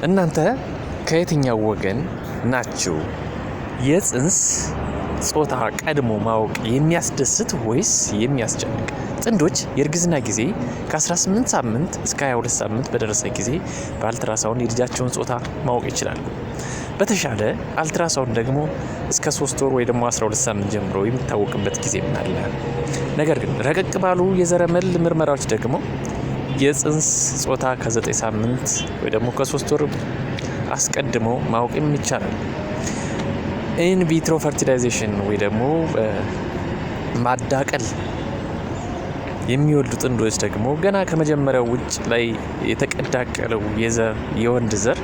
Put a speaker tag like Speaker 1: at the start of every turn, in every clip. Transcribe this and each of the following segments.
Speaker 1: እናንተ ከየትኛው ወገን ናችሁ? የጽንስ ጾታ ቀድሞ ማወቅ የሚያስደስት ወይስ የሚያስጨንቅ? ጥንዶች የእርግዝና ጊዜ ከ18 ሳምንት እስከ 22 ሳምንት በደረሰ ጊዜ በአልትራሳውንድ የልጃቸውን ጾታ ማወቅ ይችላሉ። በተሻለ አልትራሳውንድ ደግሞ እስከ 3 ወር ወይ ደግሞ 12 ሳምንት ጀምሮ የሚታወቅበት ጊዜ አለ። ነገር ግን ረቀቅ ባሉ የዘረመል ምርመራዎች ደግሞ የጽንስ ጾታ ከ9 ሳምንት ወይ ደግሞ ከ3 ወር አስቀድሞ ማወቅ ይቻላል። ኢንቪትሮ ፈርቲላይዜሽን ወይ ደግሞ ማዳቀል የሚወልዱ ጥንዶች ደግሞ ገና ከመጀመሪያው ውጭ ላይ የተቀዳቀለው የወንድ ዘር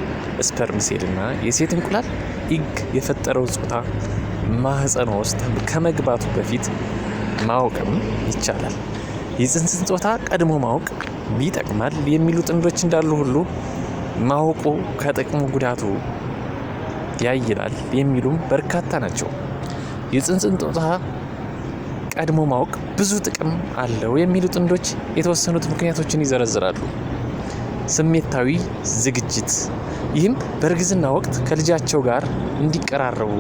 Speaker 1: ስፐርም ሴልና የሴት እንቁላል ኢግ የፈጠረው ጾታ ማህፀኗ ውስጥ ከመግባቱ በፊት ማወቅም ይቻላል። የጽንስን ጾታ ቀድሞ ማወቅ ይጠቅማል የሚሉ ጥንዶች እንዳሉ ሁሉ ማወቁ ከጥቅሙ ጉዳቱ ያይላል የሚሉም በርካታ ናቸው። የጽንስን ጾታ ቀድሞ ማወቅ ብዙ ጥቅም አለው የሚሉ ጥንዶች የተወሰኑት ምክንያቶችን ይዘረዝራሉ። ስሜታዊ ዝግጅት፣ ይህም በእርግዝና ወቅት ከልጃቸው ጋር እንዲቀራረቡ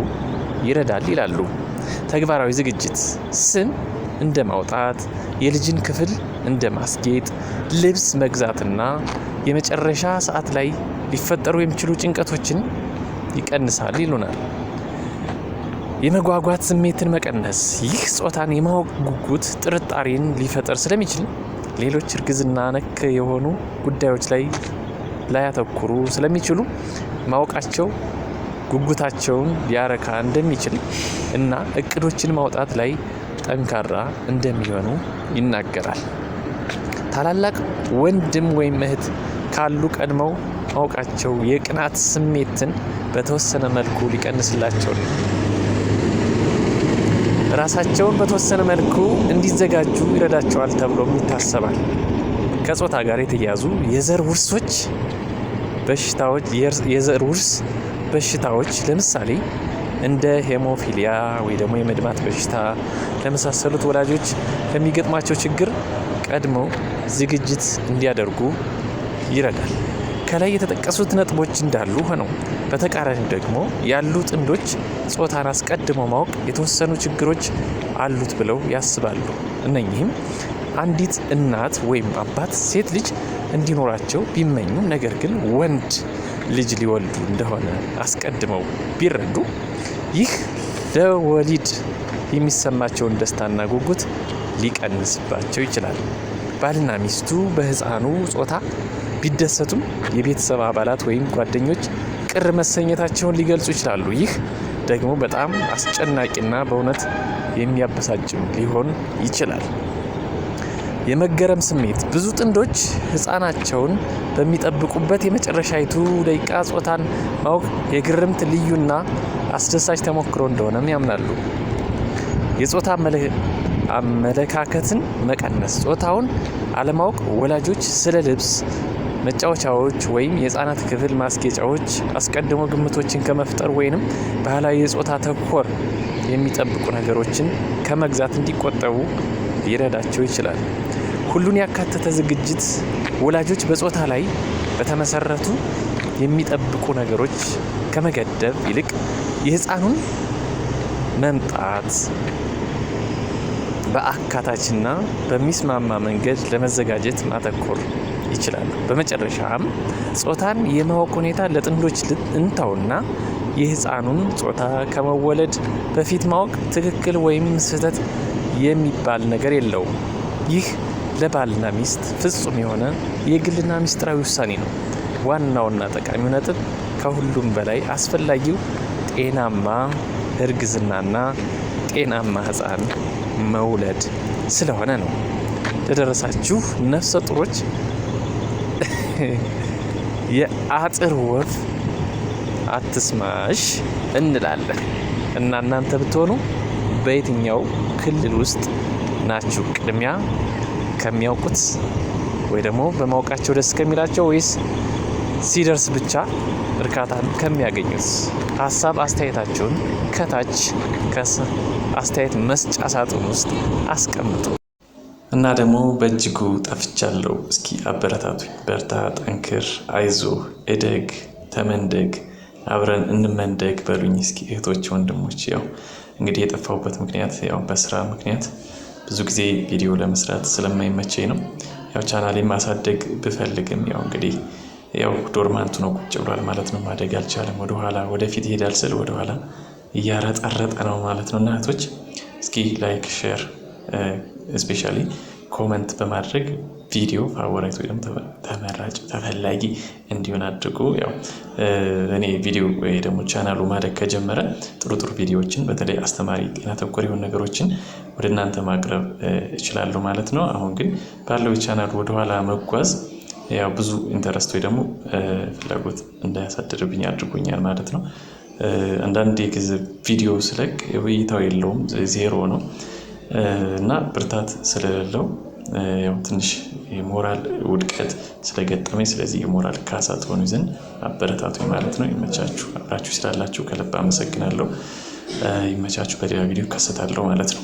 Speaker 1: ይረዳል ይላሉ። ተግባራዊ ዝግጅት፣ ስም እንደ ማውጣት፣ የልጅን ክፍል እንደ ማስጌጥ፣ ልብስ መግዛትና የመጨረሻ ሰዓት ላይ ሊፈጠሩ የሚችሉ ጭንቀቶችን ይቀንሳል ይሉናል። የመጓጓት ስሜትን መቀነስ፣ ይህ ጾታን የማወቅ ጉጉት ጥርጣሬን ሊፈጠር ስለሚችል ሌሎች እርግዝና ነክ የሆኑ ጉዳዮች ላይ ላያተኩሩ ስለሚችሉ ማወቃቸው ጉጉታቸውን ሊያረካ እንደሚችል እና እቅዶችን ማውጣት ላይ ጠንካራ እንደሚሆኑ ይናገራል። ታላላቅ ወንድም ወይም እህት ካሉ ቀድመው ማወቃቸው የቅናት ስሜትን በተወሰነ መልኩ ሊቀንስላቸው ነው። ራሳቸውን በተወሰነ መልኩ እንዲዘጋጁ ይረዳቸዋል ተብሎም ይታሰባል። ከጾታ ጋር የተያያዙ የዘር ውርስ በሽታዎች ለምሳሌ እንደ ሄሞፊሊያ ወይ ደግሞ የመድማት በሽታ ለመሳሰሉት ወላጆች ከሚገጥማቸው ችግር ቀድመው ዝግጅት እንዲያደርጉ ይረዳል። ከላይ የተጠቀሱት ነጥቦች እንዳሉ ሆነው በተቃራኒ ደግሞ ያሉ ጥንዶች ጾታን አስቀድመው ማወቅ የተወሰኑ ችግሮች አሉት ብለው ያስባሉ። እነኚህም አንዲት እናት ወይም አባት ሴት ልጅ እንዲኖራቸው ቢመኙ ነገር ግን ወንድ ልጅ ሊወልዱ እንደሆነ አስቀድመው ቢረዱ ይህ ለወሊድ የሚሰማቸውን ደስታና ጉጉት ሊቀንስባቸው ይችላል። ባልና ሚስቱ በሕፃኑ ጾታ ቢደሰቱም የቤተሰብ አባላት ወይም ጓደኞች ቅር መሰኘታቸውን ሊገልጹ ይችላሉ። ይህ ደግሞ በጣም አስጨናቂና በእውነት የሚያበሳጭም ሊሆን ይችላል። የመገረም ስሜት፣ ብዙ ጥንዶች ሕፃናቸውን በሚጠብቁበት የመጨረሻይቱ ደቂቃ ጾታን ማወቅ የግርምት ልዩና አስደሳች ተሞክሮ እንደሆነም ያምናሉ። የጾታ አመለካከትን መቀነስ፣ ጾታውን አለማወቅ ወላጆች ስለ ልብስ መጫወቻዎች ወይም የህፃናት ክፍል ማስጌጫዎች አስቀድሞ ግምቶችን ከመፍጠር ወይንም ባህላዊ የጾታ ተኮር የሚጠብቁ ነገሮችን ከመግዛት እንዲቆጠቡ ሊረዳቸው ይችላል። ሁሉን ያካተተ ዝግጅት ወላጆች በጾታ ላይ በተመሰረቱ የሚጠብቁ ነገሮች ከመገደብ ይልቅ የህፃኑን መምጣት በአካታችና በሚስማማ መንገድ ለመዘጋጀት ማተኮር ይችላሉ። በመጨረሻም ጾታን የማወቅ ሁኔታ ለጥንዶች እንተውና የህፃኑን ጾታ ከመወለድ በፊት ማወቅ ትክክል ወይም ስህተት የሚባል ነገር የለውም። ይህ ለባልና ሚስት ፍጹም የሆነ የግልና ሚስጥራዊ ውሳኔ ነው። ዋናውና ጠቃሚው ነጥብ ከሁሉም በላይ አስፈላጊው ጤናማ እርግዝናና ጤናማ ህፃን መውለድ ስለሆነ ነው። ለደረሳችሁ ነፍሰ ጡሮች የአጥር ወፍ አትስማሽ እንላለን እና እናንተ ብትሆኑ በየትኛው ክልል ውስጥ ናችሁ? ቅድሚያ ከሚያውቁት ወይ ደግሞ በማወቃቸው ደስ ከሚላቸው ወይስ ሲደርስ ብቻ እርካታን ከሚያገኙት? ሀሳብ አስተያየታችሁን ከታች አስተያየት መስጫ ሳጥን ውስጥ አስቀምጡ እና ደግሞ በእጅጉ ጠፍቻለሁ፣ እስኪ አበረታቱኝ፣ በርታ፣ ጠንክር፣ አይዞህ፣ እደግ ተመንደግ አብረን እንመንደግ በሉኝ እስኪ እህቶች ወንድሞች። ያው እንግዲህ የጠፋሁበት ምክንያት ያው በስራ ምክንያት ብዙ ጊዜ ቪዲዮ ለመስራት ስለማይመቸኝ ነው። ያው ቻናሌን ማሳደግ ብፈልግም ያው እንግዲህ ያው ዶርማንቱ ነው ቁጭ ብሏል ማለት ነው። ማደግ አልቻለም። ወደኋላ ወደፊት ይሄዳል ስል ወደኋላ እያረጠረጠ ነው ማለት ነው። እና እህቶች እስኪ ላይክ ሼር ስፔሻሊ ኮመንት በማድረግ ቪዲዮ ፋቮራይት ወይም ተመራጭ ተፈላጊ እንዲሆን አድርጉ። ያው እኔ ቪዲዮ ወይ ደግሞ ቻናሉ ማደግ ከጀመረ ጥሩ ቪዲዮዎችን በተለይ አስተማሪ ጤና ተኮር የሆኑ ነገሮችን ወደ እናንተ ማቅረብ እችላለሁ ማለት ነው። አሁን ግን ባለው ቻናሉ ወደኋላ መጓዝ ያው ብዙ ኢንተረስት ወይ ደግሞ ፍላጎት እንዳያሳድርብኝ አድርጎኛል ማለት ነው። አንዳንድ የጊዜ ቪዲዮ ስለቅ እይታው የለውም ዜሮ ነው እና ብርታት ስለሌለው ያው ትንሽ የሞራል ውድቀት ስለገጠመኝ ስለዚህ የሞራል ካሳ ትሆኑ ዘንድ አበረታቱኝ ማለት ነው። ይመቻችሁ። አብራችሁ ስላላችሁ ከልብ አመሰግናለሁ። ይመቻችሁ። በሌላ ቪዲዮ እከሰታለሁ ማለት ነው።